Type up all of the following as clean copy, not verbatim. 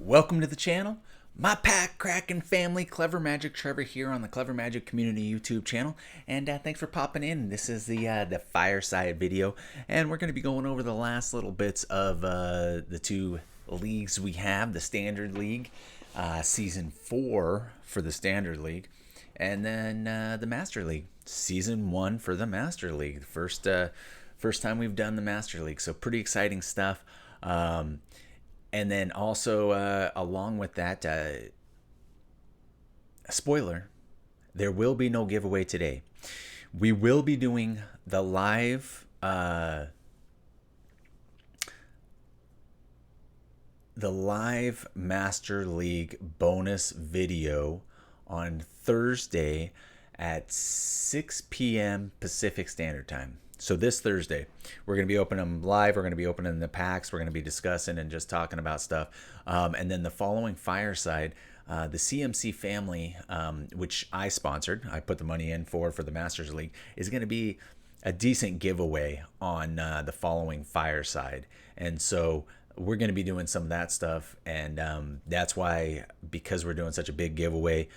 Welcome to the channel. My pack cracking family, Clever Magic Trevor here on the Clever Magic Community YouTube channel, and thanks for popping in. This is the Fireside video, and we're going to be going over the last little bits of the two leagues we have: the Standard League, Season 4 for the Standard League, and then the Master League, Season 1 for the Master League. First time we've done the Master League, so pretty exciting stuff. And then also, along with that, a spoiler, there will be no giveaway today. We will be doing the live Master League bonus video on Thursday at 6 p.m. Pacific Standard Time. So this Thursday, we're going to be opening them live. We're going to be opening the packs. We're going to be discussing and just talking about stuff. And then the following Fireside, the CMC family, which I sponsored, I put the money in for the Masters League, is going to be a decent giveaway on the following Fireside. And so we're going to be doing some of that stuff. And that's why, because we're doing such a big giveaway,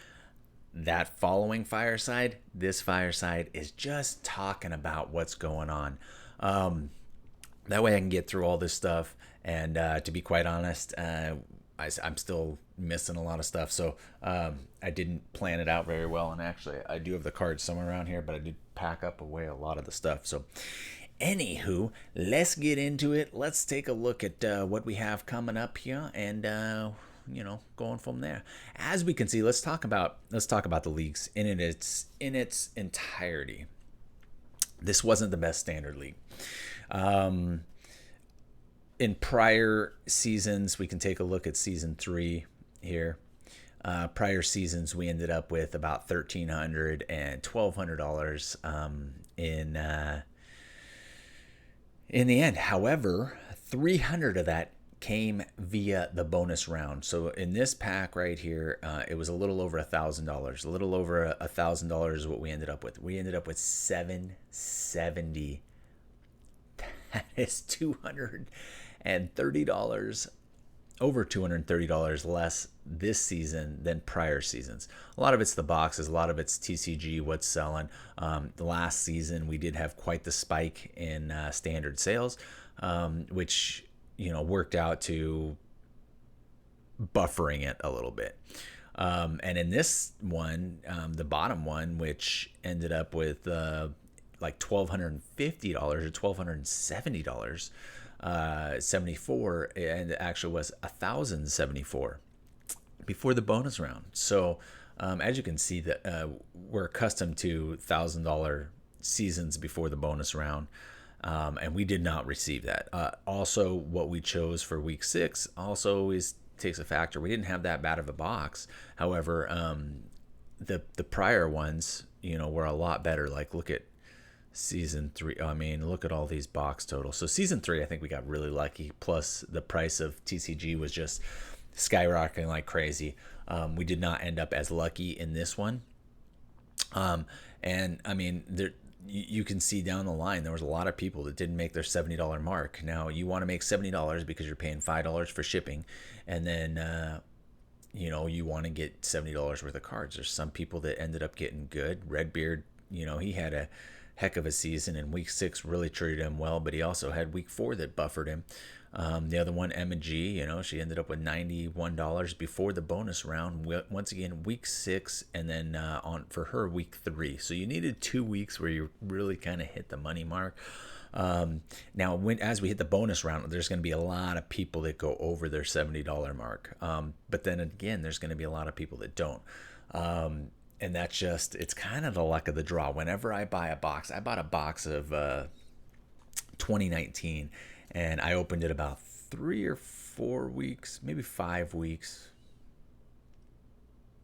that following Fireside, this Fireside is just talking about what's going on. That way I can get through all this stuff. And to be quite honest, I'm still missing a lot of stuff. So I didn't plan it out very well. And actually, I do have the cards somewhere around here, but I did pack up away a lot of the stuff. So anywho, let's get into it. Let's take a look at what we have coming up here, and going from there. As we can see, let's talk about the leagues in its entirety. This wasn't the best Standard League. In prior seasons, we can take a look at season 3 here. Prior seasons, we ended up with about $1,300 and $1,200 in the end. However, 300 of that came via the bonus round. So in this pack right here, it was a little over $1,000. A little over $1,000 is what we ended up with. We ended up with $770. That is $230, over $230 less this season than prior seasons. A lot of it's the boxes, a lot of it's TCG, what's selling. The last season we did have quite the spike in standard sales, which worked out to buffering it a little bit. And in this one, the bottom one, which ended up with like $1,250 or $1,270, 74, and it actually was $1,074 before the bonus round. So as you can see, that we're accustomed to $1,000 seasons before the bonus round. And we did not receive that. Also, what we chose for week 6 also always takes a factor. We didn't have that bad of a box. However, the prior ones, were a lot better. Like, look at season 3. I mean, look at all these box totals. So season 3, I think we got really lucky. Plus, the price of TCG was just skyrocketing like crazy. We did not end up as lucky in this one. And I mean, you can see down the line, there was a lot of people that didn't make their $70 mark. Now, you want to make $70 because you're paying $5 for shipping, and then you want to get $70 worth of cards. There's some people that ended up getting good. Redbeard, he had a heck of a season, and week 6 really treated him well, but he also had week 4 that buffered him. The other one, M&G, she ended up with $91 before the bonus round. Once again, week 6, and then on for her week 3. So you needed 2 weeks where you really kind of hit the money mark. Now, as we hit the bonus round, there's going to be a lot of people that go over their $70 mark. But then again, there's going to be a lot of people that don't. And that's it's kind of the luck of the draw. Whenever I buy a box, I bought a box of 2019. And I opened it about 3 or 4 weeks, maybe 5 weeks.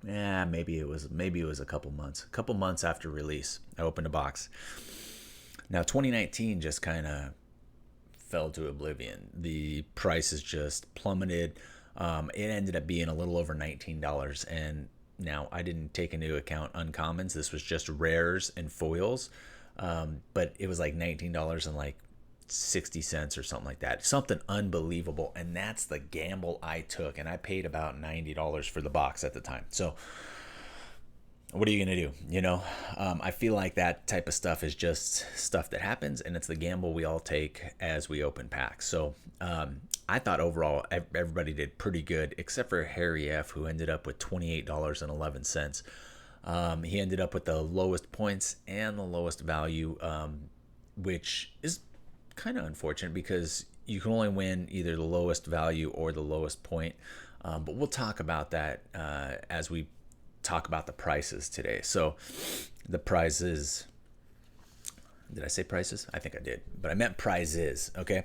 Yeah, maybe it was a couple months. A couple months after release, I opened a box. Now, 2019 just kind of fell to oblivion. The prices just plummeted. It ended up being a little over $19. And now, I didn't take into account uncommons. This was just rares and foils. But it was like $19 and like 60 cents or something like that. Something unbelievable. And that's the gamble I took. And I paid about $90 for the box at the time. So what are you going to do? I feel like that type of stuff is just stuff that happens, and it's the gamble we all take as we open packs. So I thought overall everybody did pretty good, except for Harry F., who ended up with $28.11. He ended up with the lowest points and the lowest value, which is kind of unfortunate because you can only win either the lowest value or the lowest point. But we'll talk about that as we talk about the prices today. So the prizes, did I say prices? I think I did, but I meant prizes. Okay.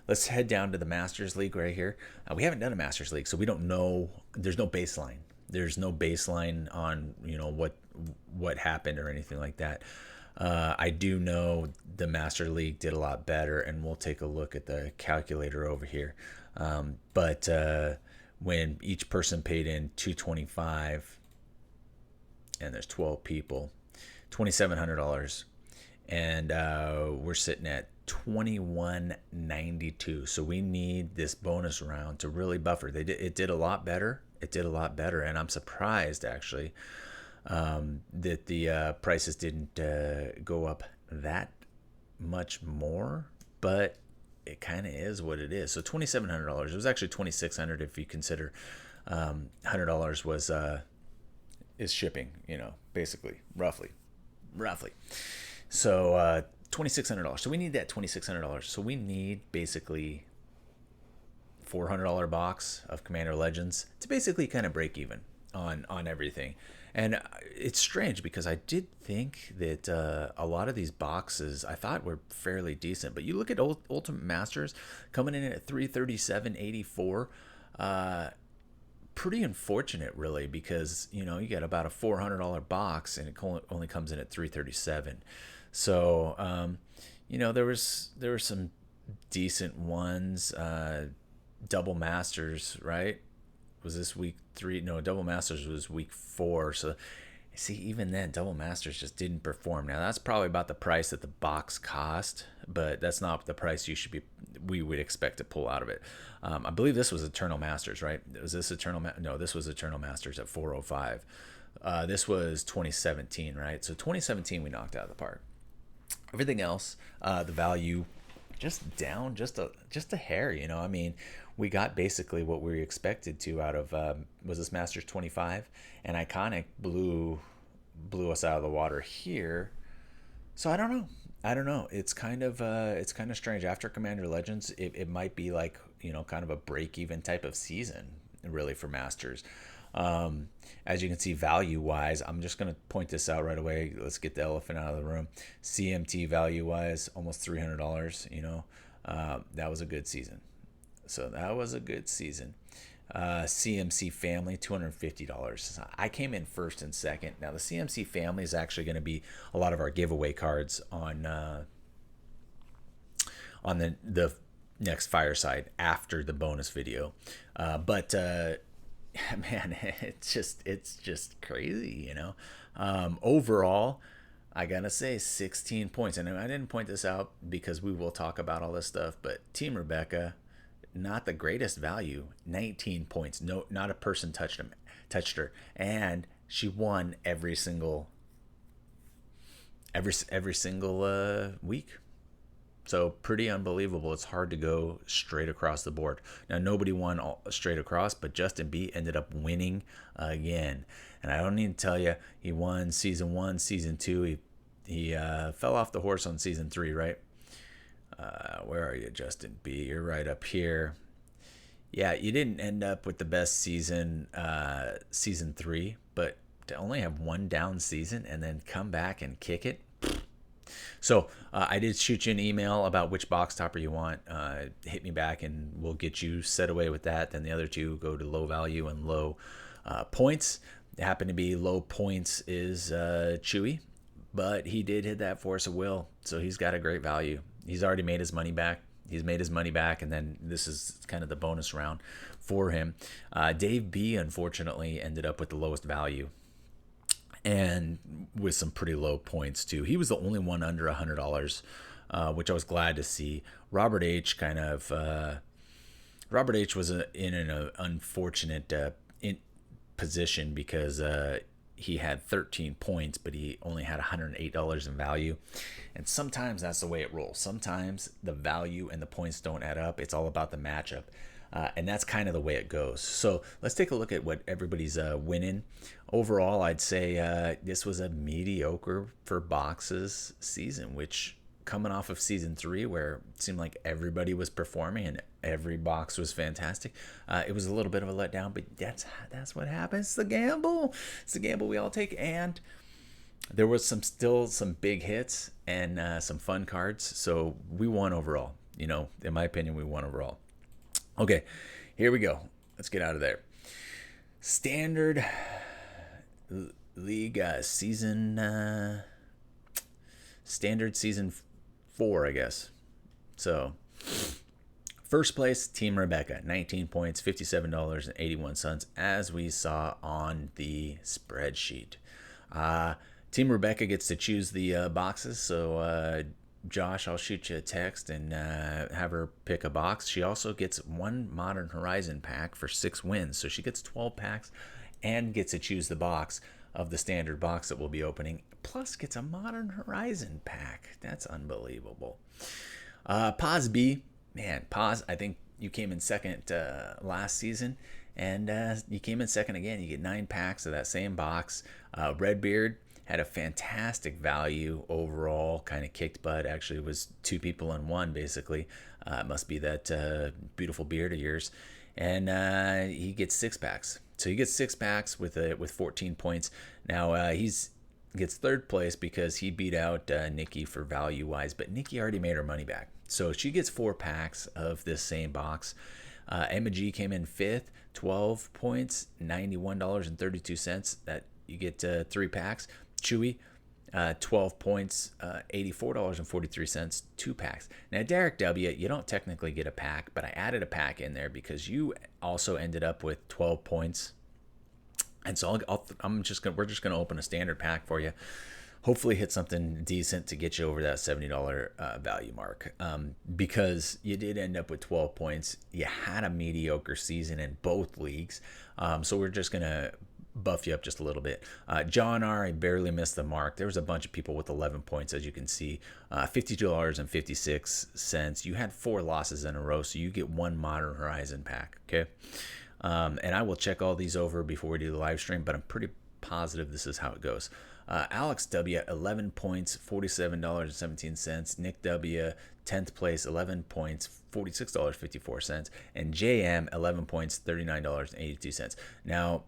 Let's head down to the Masters League right here. We haven't done a Masters League, so we don't know. There's no baseline. There's no baseline on, what happened or anything like that. I do know the Master League did a lot better, and we'll take a look at the calculator over here. But when each person paid in $225, and there's 12 people, $2,700, and we're sitting at $21.92. So we need this bonus round to really buffer. It did a lot better. And I'm surprised actually that the prices didn't go up that much more, but it kind of is what it is. So $2,700. It was actually $2,600 if you consider $100 was is shipping. Basically, roughly. So $2,600. So we need that $2,600. So we need basically $400 box of Commander Legends to basically kind of break even on everything. And it's strange because I did think that a lot of these boxes I thought were fairly decent, but you look at Ultimate Masters coming in at $337.84. Pretty unfortunate, really, because you get about a $400 box and it only comes in at $337. So there were some decent ones. Double Masters, right? Was this week 3? No, Double Masters was week 4. So see, even then Double Masters just didn't perform. Now that's probably about the price that the box cost, but that's not the price we would expect to pull out of it. I believe this was Eternal Masters, right? Was this No, this was Eternal Masters at 405. This was 2017, right? So 2017 we knocked out of the park. Everything else, the value just down just a hair. We got basically what we expected to out of was this Masters 25, and Iconic blew us out of the water here. So I don't know. It's kind of strange. After Commander Legends, it might be like kind of a break even type of season really for Masters. As you can see, value wise, I'm just going to point this out right away. Let's get the elephant out of the room. CMT value wise, almost $300. That was a good season. CMC family, $250. I came in first and second. Now the CMC family is actually going to be a lot of our giveaway cards on the next Fireside after the bonus video. But man, it's just crazy, overall, I gotta say 16 points. And I didn't point this out because we will talk about all this stuff, but Team Rebecca, not the greatest value, 19 points. No, not a person touched her, and she won every single week. So pretty unbelievable. It's hard to go straight across the board. Now nobody won straight across, but Justin B ended up winning again. And I don't need to tell you, he won season 1, season 2. He fell off the horse on season 3, right? Where are you, Justin B? You're right up here. Yeah, you didn't end up with the best season, season 3, but to only have one down season and then come back and kick it. So I did shoot you an email about which box topper you want. Hit me back and we'll get you set away with that. Then the other two go to low value and low points. It happened to be low points is Chewy, but he did hit that Force of Will, so he's got a great value. He's already made his money back. And then this is kind of the bonus round for him. Dave B, unfortunately, ended up with the lowest value and with some pretty low points too. He was the only one under $100 which I was glad to see. Robert H. kind of Robert H. was in an unfortunate position because he had 13 points, but he only had $108 in value. And sometimes that's the way it rolls. Sometimes the value and the points don't add up. It's all about the matchup. And that's kind of the way it goes. So let's take a look at what everybody's winning. Overall, I'd say this was a mediocre for boxes season, which coming off of season 3 where it seemed like everybody was performing and every box was fantastic, it was a little bit of a letdown, but that's what happens. It's the gamble. It's the gamble we all take. And there was still some big hits and some fun cards, so we won overall. In my opinion, we won overall. Okay, here we go. Let's get out of there. Standard League season standard season 4, I guess. So first place, Team Rebecca, 19 points, $57.81, as we saw on the spreadsheet. Team Rebecca gets to choose the boxes, so Josh, I'll shoot you a text and have her pick a box. She also gets one Modern Horizon pack for 6 wins, so she gets 12 packs and gets to choose the box of the standard box that we'll be opening, plus gets a Modern Horizon pack. That's unbelievable. Paz B, man, Paz, I think you came in second last season, and you came in second again. You get 9 packs of that same box. Redbeard had a fantastic value overall, kind of kicked butt. Actually, it was 2 people in one, basically. It must be that beautiful beard of yours. And he gets 6 packs. So he gets 6 packs with 14 points. Now gets third place because he beat out Nikki for value-wise, but Nikki already made her money back. So she gets 4 packs of this same box. Emma G came in 5th, 12 points, $91.32. That you get 3 packs. Chewy, 12 points, $84.43, 2 packs. Now, Derek W., you don't technically get a pack, but I added a pack in there because you also ended up with 12 points. And so we're just gonna open a standard pack for you. Hopefully hit something decent to get you over that $70 value mark, because you did end up with 12 points. You had a mediocre season in both leagues, so we're just gonna buff you up just a little bit. John R., I barely missed the mark. There was a bunch of people with 11 points, as you can see. $52.56. You had 4 losses in a row, so you get 1 Modern Horizon pack, okay? And I will check all these over before we do the live stream, but I'm pretty positive this is how it goes. Alex W., 11 points, $47.17. Nick W., 10th place, 11 points, $46.54. And JM, 11 points, $39.82. Now,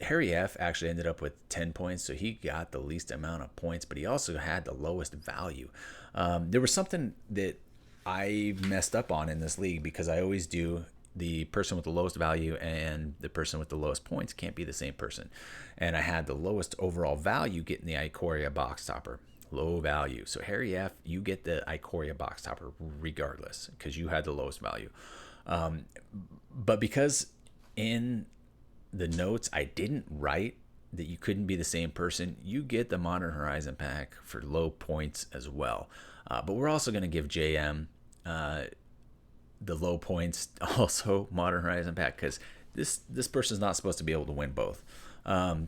Harry F. actually ended up with 10 points, so he got the least amount of points, but he also had the lowest value. There was something that I messed up on in this league, because I always do the person with the lowest value and the person with the lowest points can't be the same person. And I had the lowest overall value getting the Ikoria box topper. Low value. So Harry F., you get the Ikoria box topper regardless, because you had the lowest value. But because in the notes I didn't write that you couldn't be the same person, you get the Modern Horizon pack for low points as well. But we're also going to give JM the low points also Modern Horizon pack, because this person's not supposed to be able to win both.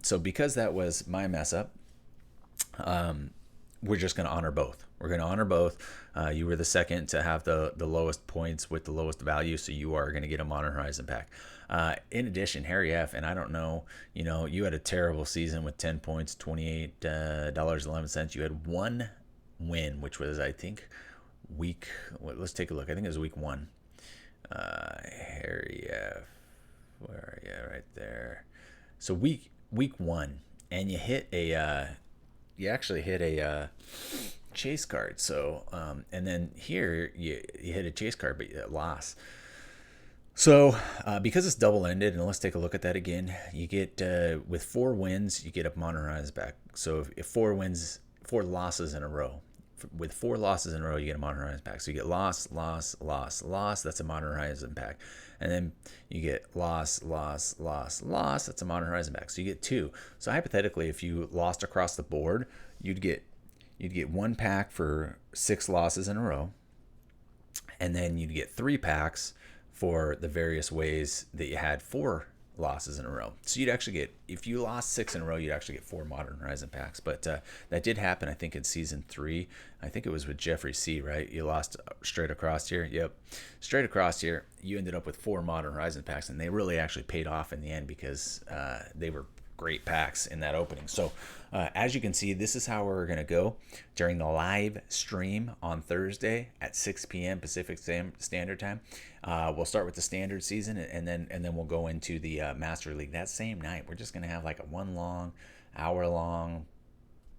So because that was my mess up, we're just going to honor both. We're going to honor both. You were the second to have the lowest points with the lowest value, so you are going to get a Modern Horizon pack. In addition, Harry F., and I don't know, you had a terrible season with 10 points, $28.11. You had 1 win, which was, I think, let's take a look. I think it was week 1. Harry F., where are you? Right there. So week 1, and you actually hit a chase card. So, and then here you hit a chase card, but you lost. So, because it's double-ended, and let's take a look at that again, you get, with 4 wins, you get a Modern Horizon back. So if 4 losses in a row, with 4 losses in a row, you get a Modern Horizon pack. So you get loss, that's a Modern Horizon pack. And then you get loss, that's a Modern Horizon pack. So you get 2. So hypothetically, if you lost across the board, you'd get you'd get 1 pack for 6 losses in a row, and then you'd get 3 packs for the various ways that you had 4 losses in a row. So you'd actually get, if you lost 6 in a row, you'd actually get 4 Modern Horizon packs. But that did happen, I think, in season 3. I think it was with Jeffrey C, right? You lost straight across here. Yep. Straight across here, you ended up with 4 Modern Horizon packs, and they really actually paid off in the end because they were great packs in that opening. So as you can see, this is how we're going to go during the live stream on Thursday at 6 p.m. Pacific Standard Time. We'll start with the standard season, and then we'll go into the Master League that same night. We're just going to have like a 1 long, hour long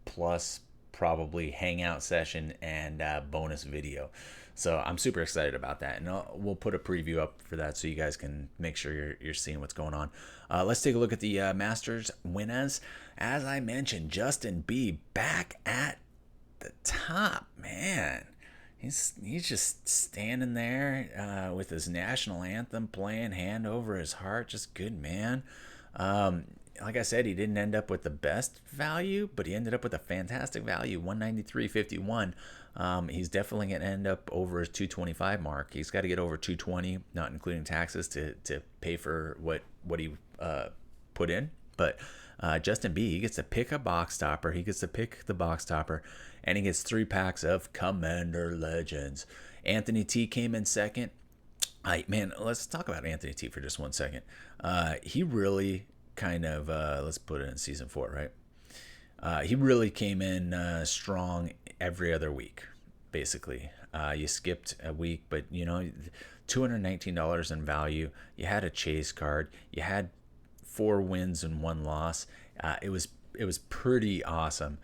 plus probably hangout session and bonus video. So I'm super excited about that, and we'll put a preview up for that so you guys can make sure you're seeing what's going on. Let's take a look at the Masters winners. As I mentioned, Justin B back at the top, man. He's just standing there with his national anthem playing, hand over his heart. Just good, man. Like I said, he didn't end up with the best value, but he ended up with a fantastic value, 193.51. He's definitely going to end up over his 225 mark. He's got to get over 220, not including taxes, to pay for what he put in. But Justin B, he gets to pick a box topper. He gets to pick the box topper, and he gets 3 packs of Commander Legends. Anthony T came in second. Man, let's talk about Anthony T for just 1 second. He really kind of, let's put it in season 4, right? He really came in strong every other week, basically. You skipped a week, but you know, $219 in value. You had a chase card. You had 4 wins and 1 loss. It was pretty awesome.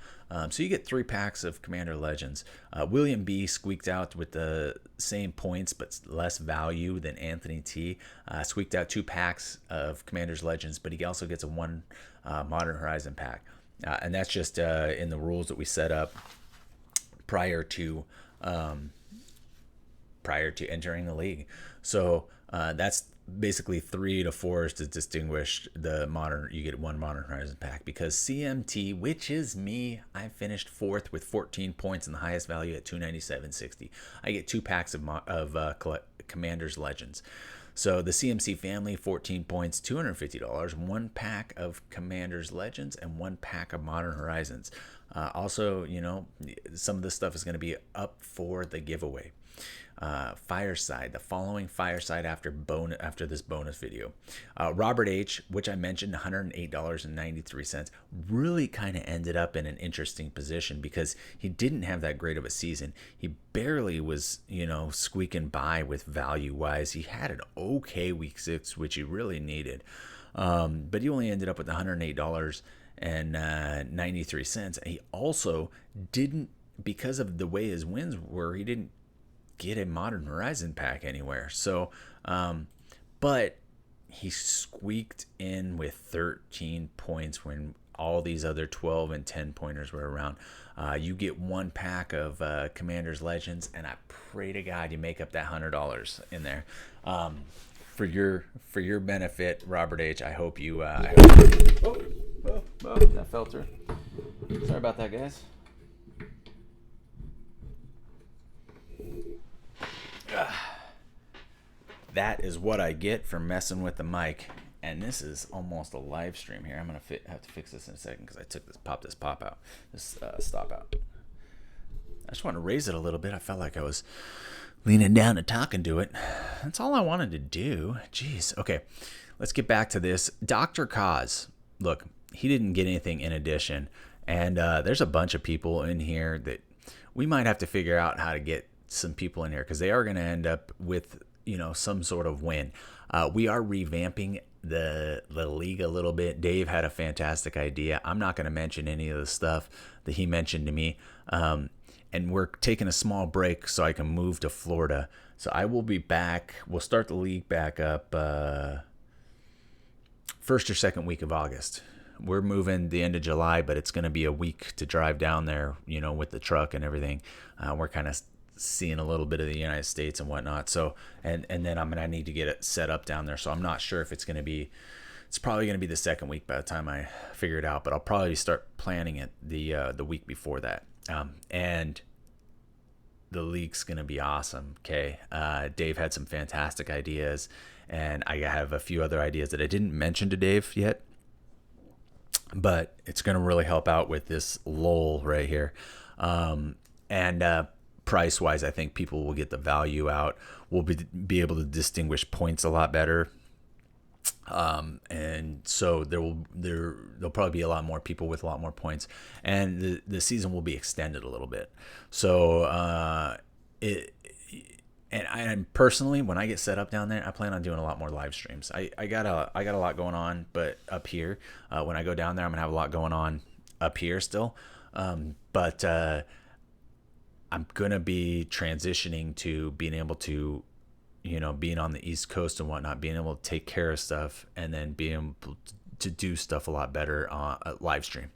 So you get 3 packs of Commander Legends. William B squeaked out with the same points but less value than Anthony T. Squeaked out 2 packs of Commander's Legends, but he also gets a 1 Modern Horizon pack. And that's just in the rules that we set up prior to entering the league. So that's basically 3 to 4 to distinguish the modern. You get 1 Modern Horizon pack because CMT, which is me, I finished 4th with 14 points and the highest value at 297.60. I get 2 packs of Commander's Legends. So the CMC family, 14 points, $250, 1 pack of Commander's Legends and 1 pack of Modern Horizons. Also, you know, some of this stuff is going to be up for the giveaway. Fireside, the following Fireside after this bonus video. Robert H, which I mentioned, $108.93, really kind of ended up in an interesting position because he didn't have that great of a season. He barely was, you know, squeaking by with value wise. He had an okay week 6, which he really needed, but he only ended up with $108.93. He also didn't, because of the way his wins were, he didn't get a Modern Horizon pack anywhere. So, but he squeaked in with 13 points when all these other 12 and 10 pointers were around. You get 1 pack of Commander's Legends, and I pray to God you make up that $100 in there. For your benefit, Robert H, I hope you. That fell through. Sorry about that, guys. That is what I get for messing with the mic, and this is almost a live stream here. I'm gonna have to fix this in a second because I took this stop out. I just want to raise it a little bit. I felt like I was leaning down and talking to it. That's all I wanted to do. Jeez. Okay, let's get back to this. Dr. Kaz, look, he didn't get anything in addition, and there's a bunch of people in here that we might have to figure out how to get some people in here because they are going to end up with, you know, some sort of win. We are revamping the league a little bit. Dave had a fantastic idea. I'm not going to mention any of the stuff that he mentioned to me. And we're taking a small break so I can move to Florida. So I will be back. We'll start the league back up first or second week of August. We're moving the end of July, but it's going to be a week to drive down there, you know, with the truck and everything. We're kind of seeing a little bit of the United States and whatnot. So, and then I need to get it set up down there. So I'm not sure if it's probably going to be the second week by the time I figure it out, but I'll probably start planning it the week before that. And the league's going to be awesome. Okay. Dave had some fantastic ideas, and I have a few other ideas that I didn't mention to Dave yet, but it's going to really help out with this lull right here. And price wise, I think people will get the value out. We'll be able to distinguish points a lot better. And so there'll probably be a lot more people with a lot more points, and the season will be extended a little bit. So and personally, when I get set up down there, I plan on doing a lot more live streams. I got a lot going on, but up here, when I go down there, I'm gonna have a lot going on up here still. But I'm gonna be transitioning to being able to, being on the East Coast and whatnot, being able to take care of stuff, and then being able to do stuff a lot better on a live stream.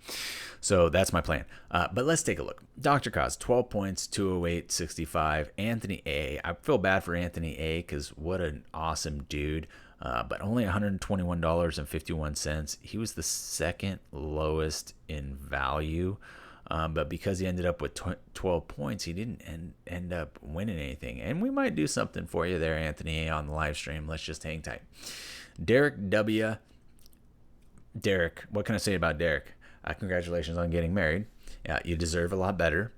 So that's my plan. But let's take a look. Dr. Cos, 12 points, 208, 65. Anthony A. I feel bad for Anthony A because what an awesome dude. But only $121.51. He was the second lowest in value. But because he ended up with 12 points, he didn't end up winning anything. And we might do something for you there, Anthony A, on the live stream. Let's just hang tight. Derek W. Derek, what can I say about Derek? Congratulations on getting married. Yeah, you deserve a lot better.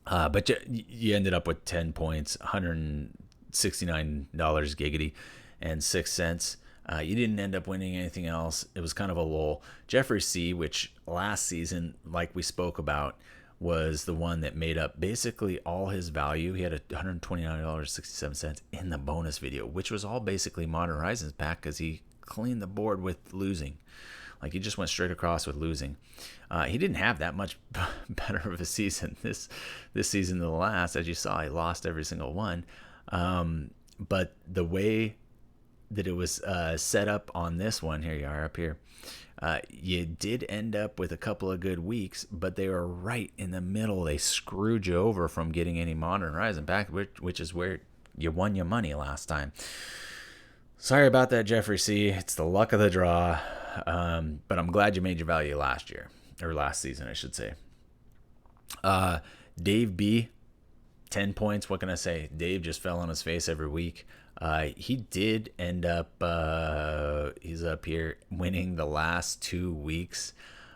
But you ended up with 10 points, $169 giggity and 6 cents. You didn't end up winning anything else. It was kind of a lull. Jeffrey C., which last season, like we spoke about, was the one that made up basically all his value. He had $129.67 in the bonus video, which was all basically Modern Horizons pack because he cleaned the board with losing. Like, he just went straight across with losing. He didn't have that much better of a season this season than the last. As you saw, he lost every single one. But the way that it was set up on this one, here you are up here, you did end up with a couple of good weeks, but they were right in the middle. They screwed you over from getting any Modern Horizon back, which is where you won your money last time. Sorry about that, Jeffrey C. It's the luck of the draw. But I'm glad you made your value last year, or last season, I should say. Dave B, 10 points. What can I say? Dave just fell on his face every week. He did end up, he's up here winning the last 2 weeks.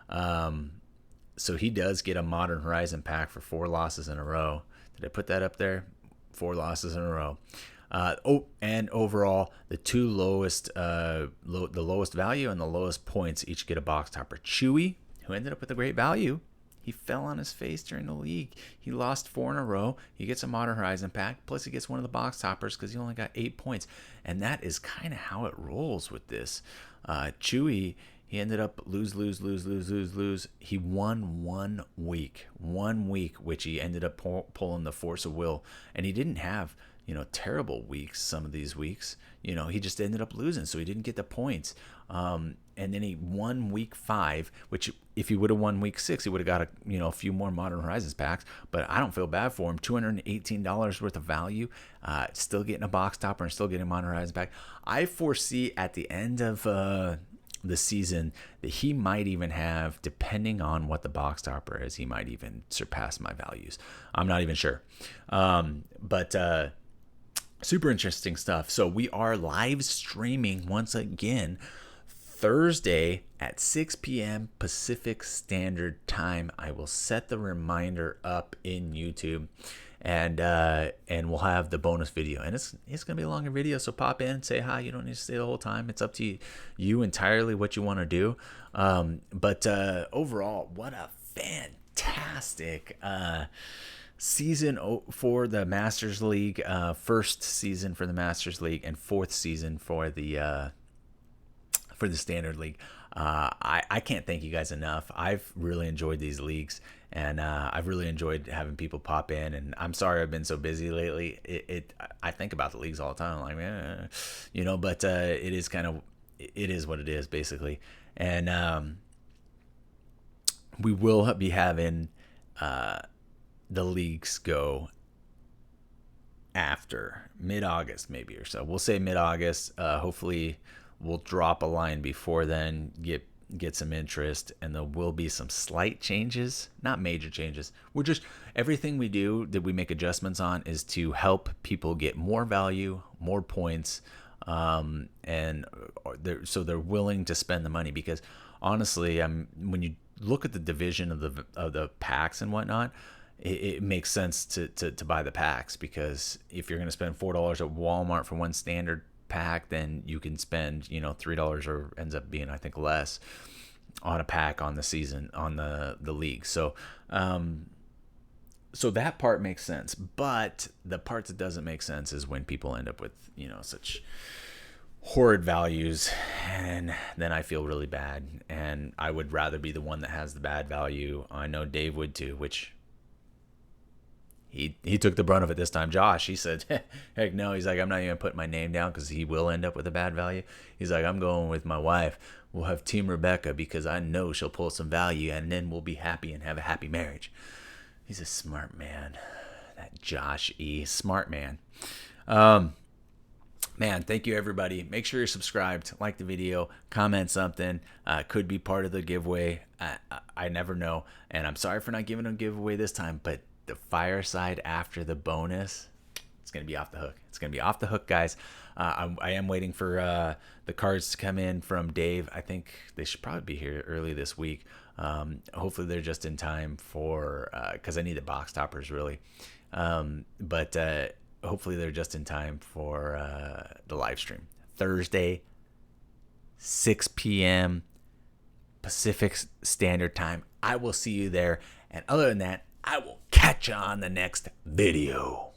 So he does get a Modern Horizon pack for 4 losses in a row. Did I put that up there? 4 losses in a row. And overall, the two lowest, the lowest value and the lowest points each get a box topper. Chewy, who ended up with a great value, he fell on his face during the league. He lost 4 in a row. He gets a Modern Horizon pack, plus he gets one of the box toppers because he only got 8 points. And that is kind of how it rolls with this. Chewy, he ended up lose. He won 1 week, which he ended up pulling the force of will. And he didn't have, terrible weeks, some of these weeks. He just ended up losing, so he didn't get the points. And then he won week 5, which if he would have won week 6, he would have got a few more Modern Horizons packs. But I don't feel bad for him. $218 worth of value, still getting a box topper and still getting a Modern Horizons pack. I foresee at the end of the season that he might even have, depending on what the box topper is, he might even surpass my values. I'm not even sure. But super interesting stuff. So we are live streaming once again Thursday at 6 p.m. Pacific Standard Time. I will set the reminder up in YouTube, and we'll have the bonus video. And it's gonna be a longer video, so pop in, say hi. You don't need to stay the whole time. It's up to you entirely what you want to do. But overall, what a fantastic season for the Masters League, first season for the Masters League, and 4th season for the Standard League. I can't thank you guys enough. I've really enjoyed these leagues, and I've really enjoyed having people pop in. And I'm sorry I've been so busy lately. I think about the leagues all the time, like, but it is what it is, basically. And we will be having the leagues go after mid-August, maybe, or so. We'll say mid-August. Hopefully we'll drop a line before then, get get some interest, and there will be some slight changes, not major changes. We're just, everything we do that we make adjustments on is to help people get more value, more points, and so they're willing to spend the money. Because honestly, when you look at the division of the packs and whatnot, it makes sense to buy the packs, because if you're going to spend $4 at Walmart for one standard pack, then you can spend $3, or ends up being I think less, on a pack on the season, on the league. So so that part makes sense. But the part that doesn't make sense is when people end up with such horrid values, and then I feel really bad, and I would rather be the one that has the bad value. I know Dave would too, which he took the brunt of it this time. Josh, he said, heck no. He's like, I'm not even putting my name down because he will end up with a bad value. He's like, I'm going with my wife. We'll have Team Rebecca because I know she'll pull some value, and then we'll be happy and have a happy marriage. He's a smart man. That Josh E. Smart man. Man, thank you, everybody. Make sure you're subscribed, like the video, comment something. Could be part of the giveaway. I never know. And I'm sorry for not giving a giveaway this time, but the Fireside after the bonus, it's going to be off the hook. It's going to be off the hook, guys. I am waiting for the cards to come in from Dave. I think they should probably be here early this week. Hopefully they're just in time for, because I need the box toppers, really. But hopefully they're just in time for the live stream. Thursday, 6 p.m. Pacific Standard Time. I will see you there. And other than that, I will catch you on the next video.